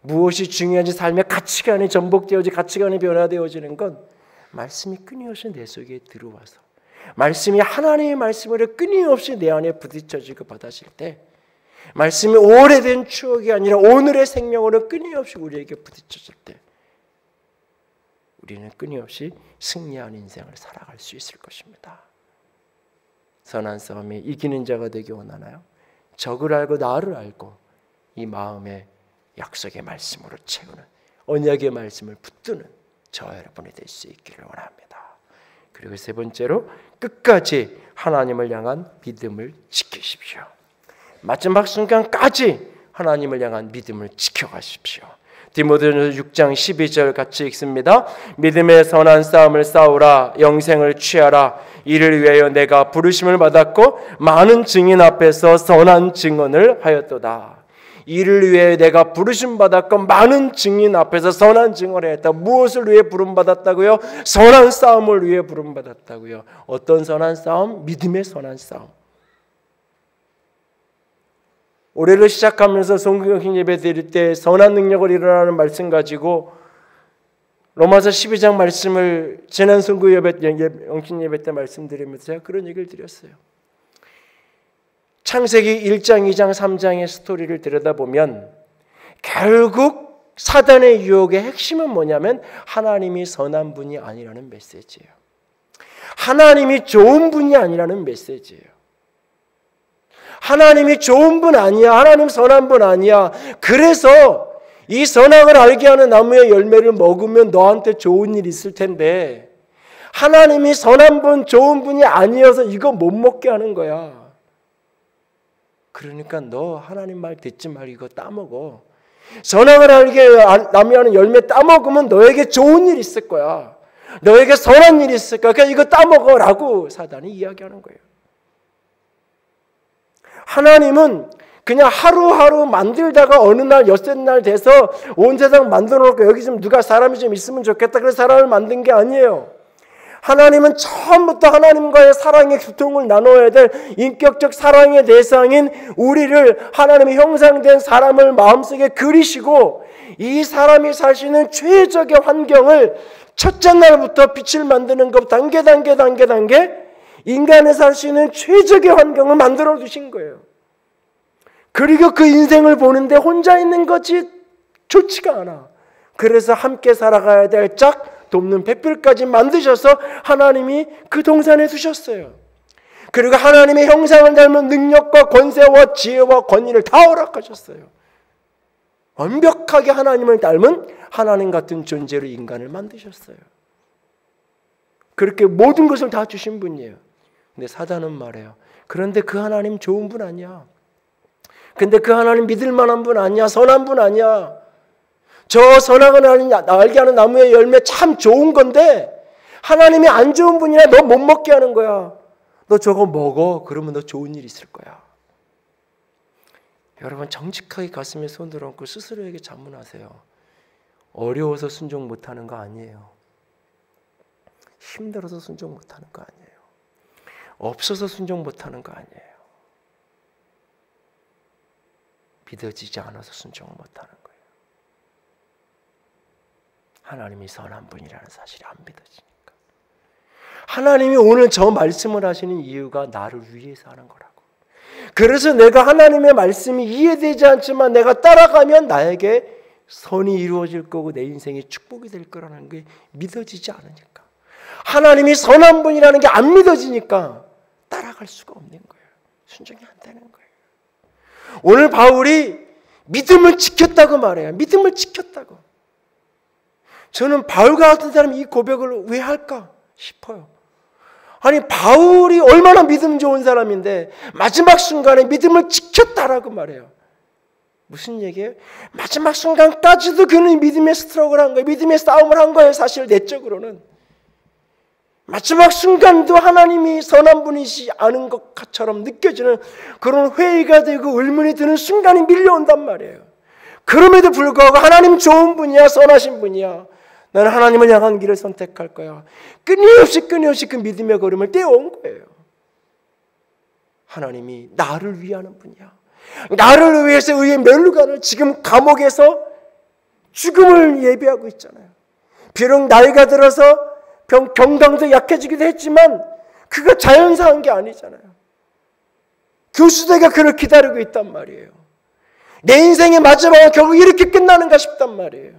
S1: 무엇이 중요한지 삶의 가치관이 전복되어지 가치관이 변화되어지는 건 말씀이 끊임없이 내 속에 들어와서 말씀이 하나님의 말씀으로 끊임없이 내 안에 부딪혀지고 받아질 때 말씀이 오래된 추억이 아니라 오늘의 생명으로 끊임없이 우리에게 부딪혀질 때 우리는 끊임없이 승리하는 인생을 살아갈 수 있을 것입니다. 선한 싸움에 이기는 자가 되기 원하나요? 적을 알고 나를 알고 이 마음에 약속의 말씀으로 채우는 언약의 말씀을 붙드는 저와 여러분이 될 수 있기를 원합니다. 그리고 세 번째로 끝까지 하나님을 향한 믿음을 지키십시오. 마지막 순간까지 하나님을 향한 믿음을 지켜가십시오. 디모데전서 6장 12절 같이 읽습니다. 믿음의 선한 싸움을 싸우라. 영생을 취하라. 이를 위하여 내가 부르심을 받았고 많은 증인 앞에서 선한 증언을 하였도다. 이를 위해 내가 부르심 받았고 많은 증인 앞에서 선한 증언을 했다. 무엇을 위해 부름 받았다고요? 선한 싸움을 위해 부름 받았다고요. 어떤 선한 싸움? 믿음의 선한 싸움. 올해를 시작하면서 성경 예배 드릴 때 선한 능력을 일어나는 말씀 가지고 로마서 12장 말씀을 지난 성구 예배 영신 예배 때 말씀드리면서 제가 그런 얘기를 드렸어요. 창세기 1장, 2장, 3장의 스토리를 들여다보면 결국 사단의 유혹의 핵심은 뭐냐면 하나님이 선한 분이 아니라는 메시지예요. 하나님이 좋은 분이 아니라는 메시지예요. 하나님이 좋은 분 아니야. 하나님 선한 분 아니야. 그래서 이 선악을 알게 하는 나무의 열매를 먹으면 너한테 좋은 일 있을 텐데 하나님이 선한 분, 좋은 분이 아니어서 이거 못 먹게 하는 거야. 그러니까 너 하나님 말 듣지 말고 이거 따먹어. 선악을 알게 남이 하는 열매 따먹으면 너에게 좋은 일 있을 거야. 너에게 선한 일이 있을 거야. 그러니까 이거 따먹어라고 사단이 이야기하는 거예요. 하나님은 그냥 하루하루 만들다가 어느 날 엿새 날 돼서 온 세상 만들어 놓고 여기 좀 누가 사람이 좀 있으면 좋겠다 그래서 사람을 만든 게 아니에요. 하나님은 처음부터 하나님과의 사랑의 교통을 나눠야 될 인격적 사랑의 대상인 우리를 하나님의 형상된 사람을 마음속에 그리시고 이 사람이 살 수 있는 최적의 환경을 첫째 날부터 빛을 만드는 것 단계 인간이 살 수 있는 최적의 환경을 만들어 두신 거예요. 그리고 그 인생을 보는데 혼자 있는 것이 좋지가 않아. 그래서 함께 살아가야 될 짝 돕는 뱃불까지 만드셔서 하나님이 그 동산에 두셨어요. 그리고 하나님의 형상을 닮은 능력과 권세와 지혜와 권위를 다 허락하셨어요. 완벽하게 하나님을 닮은 하나님 같은 존재로 인간을 만드셨어요. 그렇게 모든 것을 다 주신 분이에요. 근데 사단은 말해요. 그런데 그 하나님 좋은 분 아니야. 근데 그 하나님 믿을 만한 분 아니야. 선한 분 아니야. 저 선악을 알게 하는 나무의 열매 참 좋은 건데 하나님이 안 좋은 분이라 너 못 먹게 하는 거야. 너 저거 먹어. 그러면 너 좋은 일 있을 거야. 여러분 정직하게 가슴에 손을 얹고 스스로에게 자문하세요. 어려워서 순종 못하는 거 아니에요. 힘들어서 순종 못하는 거 아니에요. 없어서 순종 못하는 거 아니에요. 믿어지지 않아서 순종을 못하는 거예요. 하나님이 선한 분이라는 사실이 안 믿어지니까. 하나님이 오늘 저 말씀을 하시는 이유가 나를 위해서 하는 거라고. 그래서 내가 하나님의 말씀이 이해되지 않지만 내가 따라가면 나에게 선이 이루어질 거고 내 인생에 축복이 될 거라는 게 믿어지지 않으니까. 하나님이 선한 분이라는 게 안 믿어지니까 따라갈 수가 없는 거예요. 순종이 안 되는 거예요. 오늘 바울이 믿음을 지켰다고 말해요. 믿음을 지켰다고. 저는 바울과 같은 사람이 이 고백을 왜 할까 싶어요. 아니 바울이 얼마나 믿음 좋은 사람인데 마지막 순간에 믿음을 지켰다라고 말해요. 무슨 얘기예요? 마지막 순간까지도 그는 믿음의 스트럭을 한 거예요. 믿음의 싸움을 한 거예요. 사실 내적으로는. 마지막 순간도 하나님이 선한 분이시 않은 것처럼 느껴지는 그런 회의가 되고 의문이 드는 순간이 밀려온단 말이에요. 그럼에도 불구하고 하나님 좋은 분이야. 선하신 분이야. 나는 하나님을 향한 길을 선택할 거야. 끊임없이 그 믿음의 걸음을 떼어온 거예요. 하나님이 나를 위하는 분이야. 나를 위해서 의의 멸류관을 지금 감옥에서 죽음을 예비하고 있잖아요. 비록 나이가 들어서 경강도 약해지기도 했지만 그가 자연사한 게 아니잖아요. 교수대가 그를 기다리고 있단 말이에요. 내 인생의 마지막은 결국 이렇게 끝나는가 싶단 말이에요.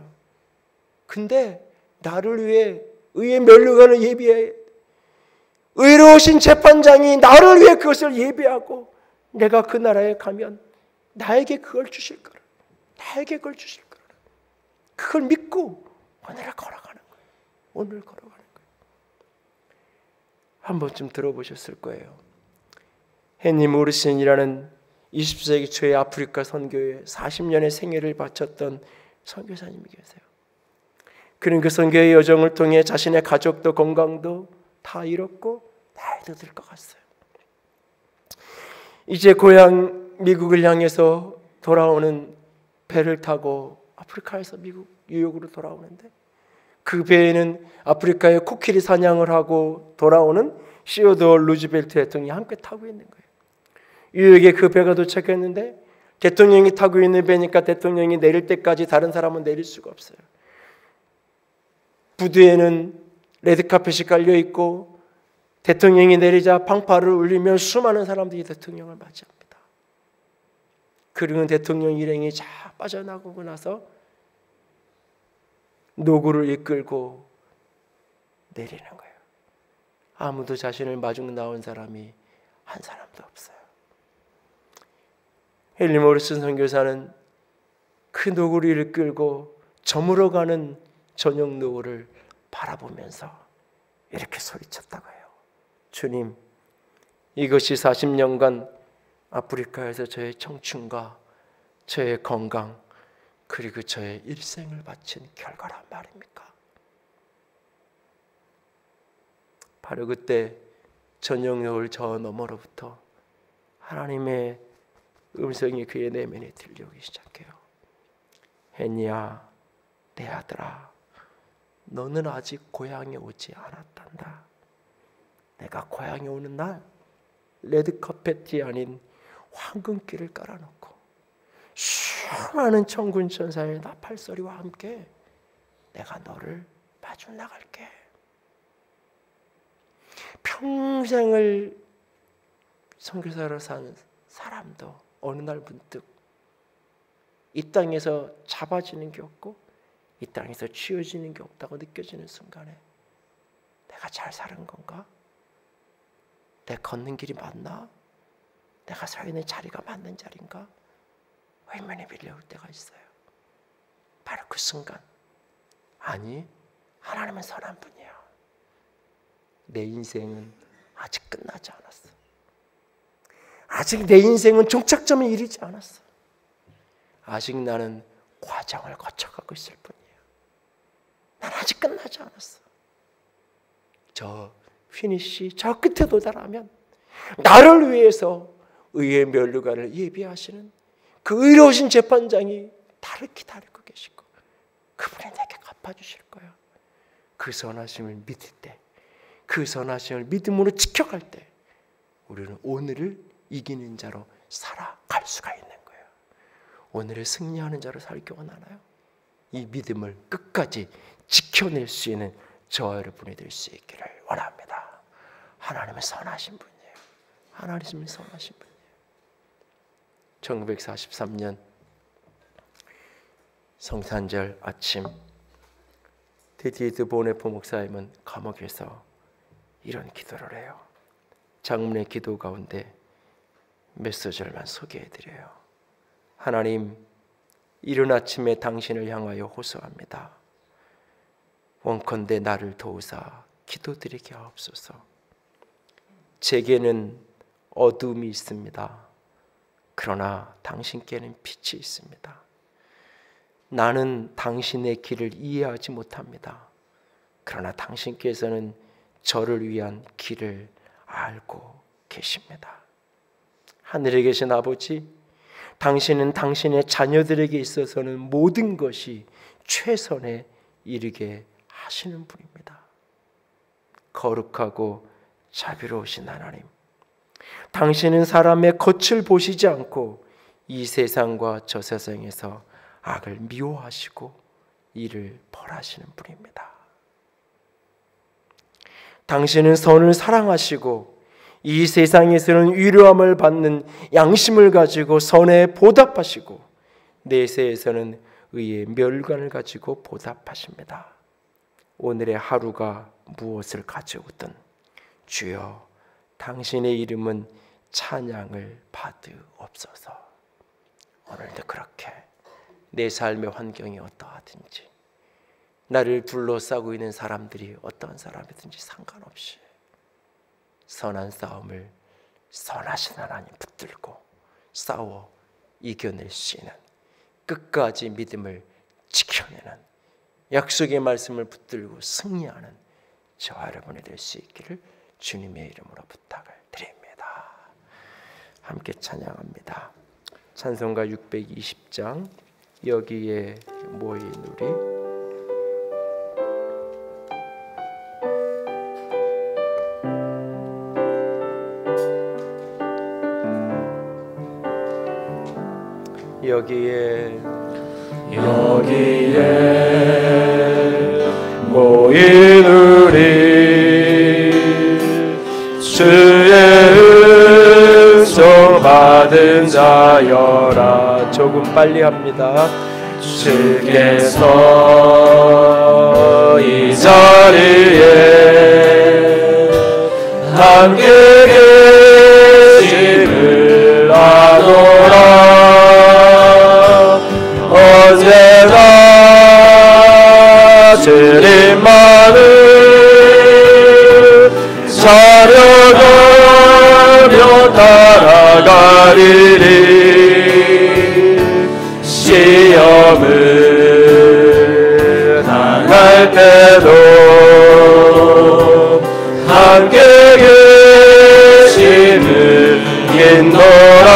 S1: 근데 나를 위해 의의 멸류관을 예비해 의로우신 재판장이 나를 위해 그것을 예비하고 내가 그 나라에 가면 나에게 그걸 주실 거라. 나에게 그걸 주실 거라. 그걸 믿고 오늘을 걸어가는 거예요. 오늘 걸어가는 거예요. 한 번쯤 들어보셨을 거예요. 헨리 모리슨이라는 20세기 초의 아프리카 선교에 40년의 생애를 바쳤던 선교사님이 계세요. 그는 그 선교의 여정을 통해 자신의 가족도 건강도 다 잃었고 나이도 들어갔어요. 이제 고향 미국을 향해서 돌아오는 배를 타고 아프리카에서 미국 뉴욕으로 돌아오는데, 그 배에는 아프리카의 코끼리 사냥을 하고 돌아오는 시어도어 루즈벨트 대통령이 함께 타고 있는 거예요. 뉴욕에 그 배가 도착했는데 대통령이 타고 있는 배니까 대통령이 내릴 때까지 다른 사람은 내릴 수가 없어요. 부두에는 레드카펫이 깔려 있고 대통령이 내리자 팡파를 울리며 수많은 사람들이 대통령을 맞이합니다. 그리고 대통령 일행이 쫙 빠져나가고 나서 노구를 이끌고 내리는 거예요. 아무도 자신을 마중 나온 사람이 한 사람도 없어요. 헨리 모리슨 선교사는 그 노구를 이끌고 저물어가는 저녁 노을을 바라보면서 이렇게 소리쳤다고 해요. 주님, 이것이 40년간 아프리카에서 저의 청춘과 저의 건강 그리고 저의 일생을 바친 결과란 말입니까? 바로 그때 저녁 노을 저 너머로부터 하나님의 음성이 그의 내면에 들려오기 시작해요. 헨리야, 내 아들아, 너는 아직 고향에 오지 않았단다. 내가 고향에 오는 날 레드카펫이 아닌 황금길을 깔아놓고 수많은 천군 천사의 나팔소리와 함께 내가 너를 마주 나갈게. 평생을 선교사로 사는 사람도 어느 날 문득 이 땅에서 잡아지는 게 없고 이 땅에서 치워지는 게 없다고 느껴지는 순간에 내가 잘 사는 건가? 내 걷는 길이 맞나? 내가 서 있는 자리가 맞는 자리인가? 의문이 밀려올 때가 있어요. 바로 그 순간, 아니, 하나님은 선한 분이야. 내 인생은 아직 끝나지 않았어. 아직 내 인생은 종착점에 이르지 않았어. 아직 나는 과정을 거쳐가고 있을 뿐이야. 난 아직 끝나지 않았어. 저 피니시 저 끝에 도달하면 나를 위해서 의의 면류관을 예비하시는 그 의로우신 재판장이 나를 기다리고 계시고 그분이 내게 갚아주실 거야. 그 선하심을 믿을 때, 그 선하심을 믿음으로 지켜갈 때 우리는 오늘을 이기는 자로 살아갈 수가 있는 거예요. 오늘을 승리하는 자로 살기 원하나요? 이 믿음을 끝까지 지켜낼 수 있는 저와 여러분이 될 수 있기를 원합니다. 하나님은 선하신 분이에요. 하나님은 선하신 분이에요. 1943년 성탄절 아침, 디디드 보네포 목사님은 감옥에서 이런 기도를 해요. 장문의 기도 가운데 몇 소절만 소개해드려요. 하나님, 이른 아침에 당신을 향하여 호소합니다. 원컨대 나를 도우사 기도드리게 하옵소서. 제게는 어둠이 있습니다. 그러나 당신께는 빛이 있습니다. 나는 당신의 길을 이해하지 못합니다. 그러나 당신께서는 저를 위한 길을 알고 계십니다. 하늘에 계신 아버지, 당신은 당신의 자녀들에게 있어서는 모든 것이 최선에 이르게 하시는 분입니다. 거룩하고 자비로우신 하나님, 당신은 사람의 겉을 보시지 않고 이 세상과 저 세상에서 악을 미워하시고 이를 벌하시는 분입니다. 당신은 선을 사랑하시고 이 세상에서는 위로함을 받는 양심을 가지고 선에 보답하시고 내세에서는 의의 멸관을 가지고 보답하십니다. 오늘의 하루가 무엇을 가져오든 주여, 당신의 이름은 찬양을 받으옵소서. 오늘도 그렇게 내 삶의 환경이 어떠하든지, 나를 둘러싸고 있는 사람들이 어떤 사람이든지 상관없이 선한 싸움을 선하신 하나님 붙들고 싸워 이겨낼 수 있는, 끝까지 믿음을 지켜내는, 약속의 말씀을 붙들고 승리하는 저와 여러분이 될 수 있기를 주님의 이름으로 부탁을 드립니다. 함께 찬양합니다. 찬송가 620장 여기에 모인 우리. 여기에 모인 우리 주의 은총 받은 자여라. 조금 빨리 합니다. 주께서 이 자리에 함께 계심을 아노라. 언제나 주님만을 사려가며 따라가리리. 시험을 당할 때도 함께 계심을 인노라.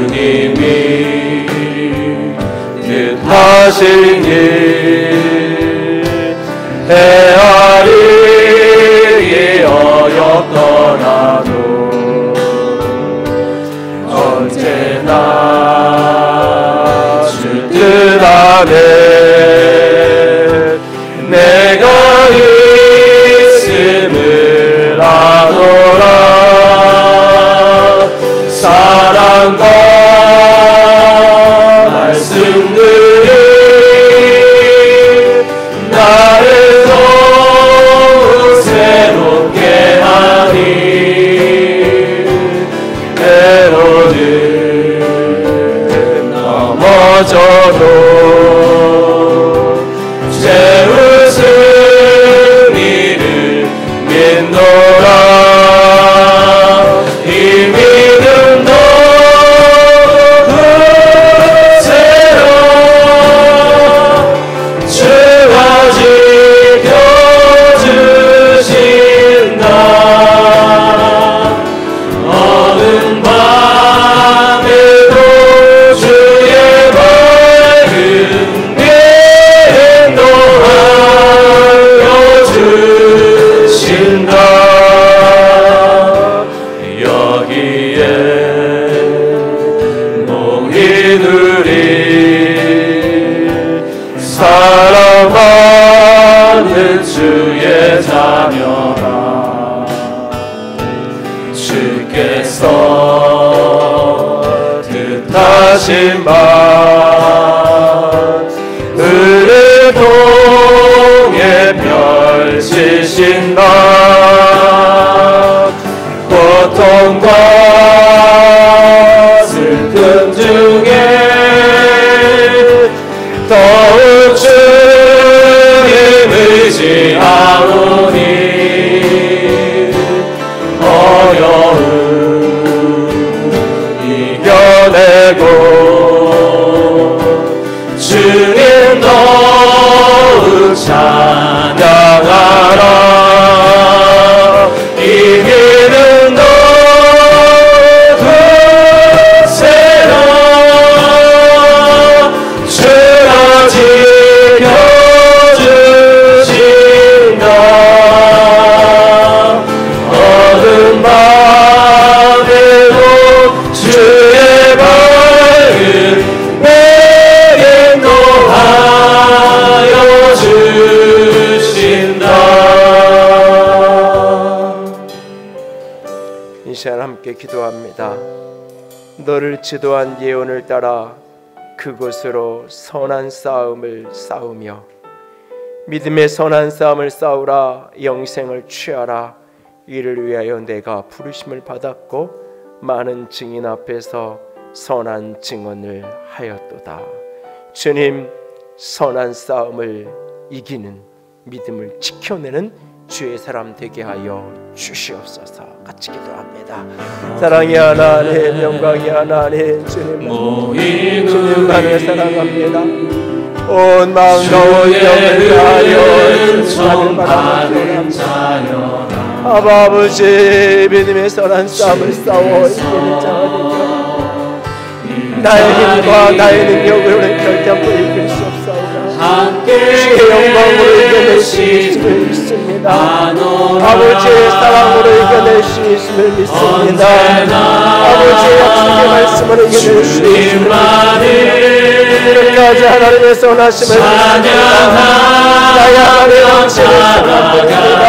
S1: 주님이 뜻하신 일 헤아리기 어렵더라도 언제나 주 뜻 안에 내가 있음을 아노라. 사랑과 말씀들이 나를 더욱 새롭게 하니 때로는 넘어져도 채우신 이를 믿노라. 사랑하는 주의 자녀라. 주께서 뜻하신 바를 통해 펼치신다. 고통과 슬픔 중에 더욱 주님 의지하오니 어려움 이겨내고 주님 더욱 찬양하라. 이기는 더욱 세라. 주가 함께 기도합니다. 너를 지도한 예언을 따라 그곳으로 선한 싸움을 싸우며 믿음의 선한 싸움을 싸우라. 영생을 취하라. 이를 위하여 내가 부르심을 받았고 많은 증인 앞에서 선한 증언을 하였도다. 주님, 선한 싸움을 이기는 믿음을 지켜내는 주의 사람 되게 하여 주시옵소서. 같이 기도합니다. 사랑의 하나님, 영광의 하나님, 주님만을 사랑합니다. 온 마음과 온 영을 다하여 주님을 바라봅니다. 아버지, 믿음의 선한 싸움을 싸워 이기는 자가 되게 나의 힘과 나의 능력으로는 결단코 이길 수 없사오나 주의 영광으로 이겨낼 수 있음을 믿습니다. 아버지의 사랑으로 이겨낼 수 있음을 믿습니다. 아버지의 약속의 말씀으로 이겨낼 수 있음을 믿습니다. 끝까지 하나님의 선하심을 믿습니다. 나의 하나님 당신은 선한 분입니다.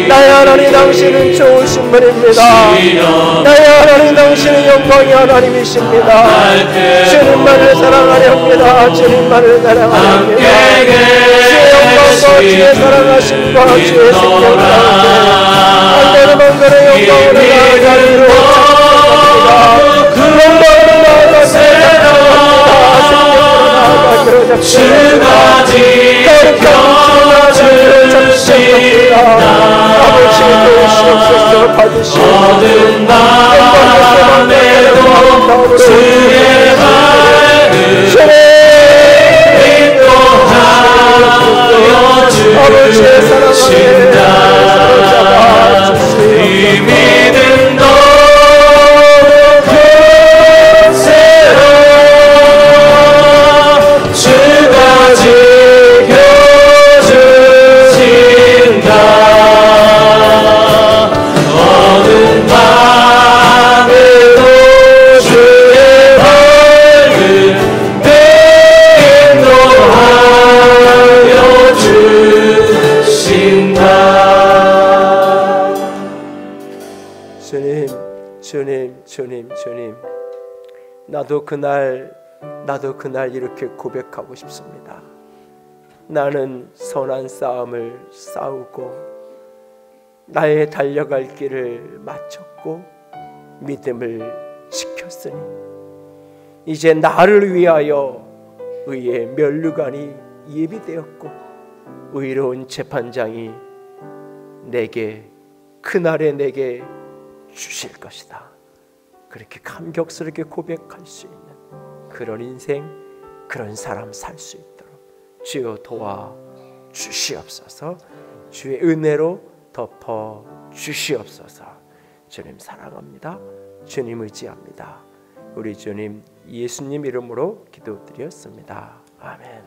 S1: 나의 하나님 당신은 좋으신 분입니다. 나의 하나님 당신은 영광의 하나님이십니다. 주님만을 사랑하렵니다. 주님만을 사랑하렵니다. 주의 영광과 주의 사랑하심과 주의 생명 가운데 한가로 만가로 영광으로 나아가기로 작정합니다. 영광으로 나아가기로 작정합니다. 생명으로 나아가기로 작정합니다. 거룩한 주를 작정합니다. 아버지의 도우시옵소서. 받으시옵소서. 영광의 주의 밝은 인도하여 주신다. 이 믿음도 세로 주가 지켜주신다. 어두운 밤에도 주의 밝은 인도하여 주신다. 주님, 나도 그날 이렇게 고백하고 싶습니다. 나는 선한 싸움을 싸우고 나의 달려갈 길을 마쳤고 믿음을 지켰으니 이제 나를 위하여 의의 면류관이 예비되었고 의로운 재판장이 그날에 내게 주실 것이다. 그렇게 감격스럽게 고백할 수 있는 그런 인생, 그런 사람 살 수 있도록 주여 도와 주시옵소서. 주의 은혜로 덮어 주시옵소서. 주님 사랑합니다. 주님 의지합니다. 우리 주님 예수님 이름으로 기도드렸습니다. 아멘.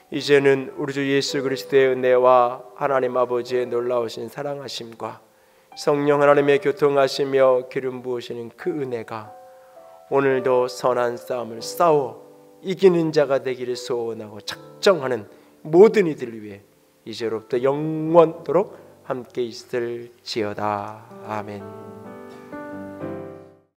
S1: 이제는 우리 주 예수 그리스도의 은혜와 하나님 아버지의 놀라우신 사랑하심과 성령 하나님의 교통하시며 기름 부으시는 그 은혜가 오늘도 선한 싸움을 싸워 이기는 자가 되기를 소원하고 작정하는 모든 이들을 위해 이제로부터 영원토록 함께 있을지어다. 아멘.